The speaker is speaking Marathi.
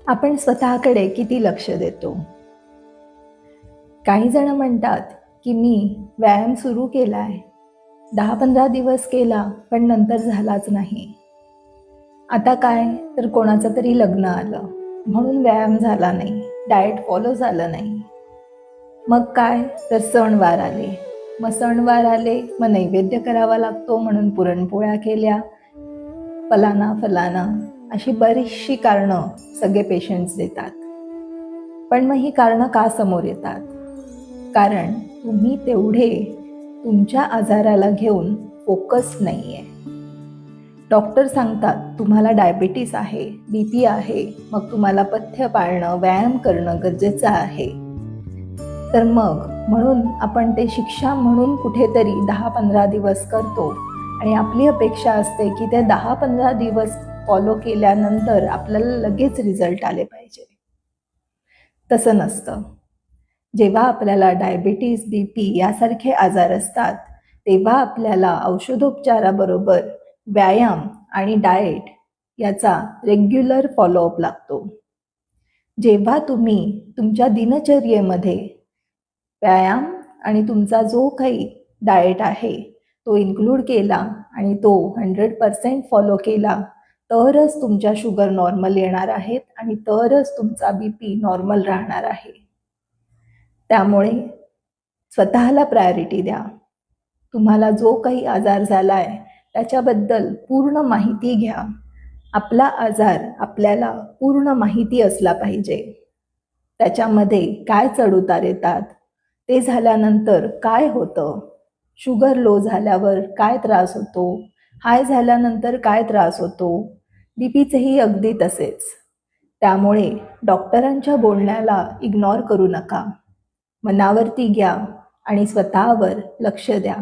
आपण स्वतःकडे किती लक्ष देतो? काही जण म्हणतात की मी व्यायाम सुरू केलाय, 10-15 दिवस केला पण नंतर झालाच नाही. आता काय तर कोणाचं तरी लग्न आलं म्हणून व्यायाम झाला नाही, डाएट फॉलो झालं नाही. मग काय तर सणवार आले, मग नैवेद्य करावा लागतो म्हणून पुरणपोळ्या केल्या, फलाना अशी बरीचशी कारणं सगळे पेशंट्स देतात. पण मग ही कारणं का समोर येतात? कारण तुम्ही तेवढे तुमच्या आजाराला घेऊन फोकस नाहीये. डॉक्टर सांगतात तुम्हाला डायबिटीस आहे, बीपी आहे, मग तुम्हाला पथ्य पाळणं, व्यायाम करणं गरजेचं आहे. तर मग म्हणून आपण ते शिक्षा म्हणून कुठेतरी 10-15 दिवस करतो आणि आपली अपेक्षा असते की ते 10-15 दिवस फॉलो केल्यानंतर आपल्याला लगेच रिझल्ट आले पाहिजे. तसं नसतं. जेव्हा आपल्याला डायबिटीस, बीपी यासारखे आजार असतात तेव्हा आपल्याला औषधोपचाराबरोबर व्यायाम आणि डाएट याचा रेग्युलर फॉलोअप लागतो. जेव्हा तुम्ही तुमच्या दिनचर्येमध्ये व्यायाम आणि तुमचा जो काही डाएट आहे तो इन्क्लूड केला आणि तो 100% फॉलो केला तरच तुमच्या शुगर नॉर्मल येणार आहेत आणि तरच तुमचा बीपी नॉर्मल राहणार आहे. त्यामुळे स्वतःला प्रायोरिटी द्या. तुम्हाला जो काही आजार झालाय त्याच्याबद्दल पूर्ण माहिती घ्या. आपला आजार आपल्याला पूर्ण माहिती असला पाहिजे. त्याच्यामध्ये काय चढउतार येतात, ते झाल्यानंतर काय होतं, शुगर लो झाल्यावर काय त्रास होतो, हाय झाल्यानंतर काय त्रास होतो, बीपीचेही अगदी तसेच. त्यामुळे डॉक्टरांच्या बोलण्याला इग्नोर करू नका. मनावरती घ्या आणि स्वतःवर लक्ष द्या.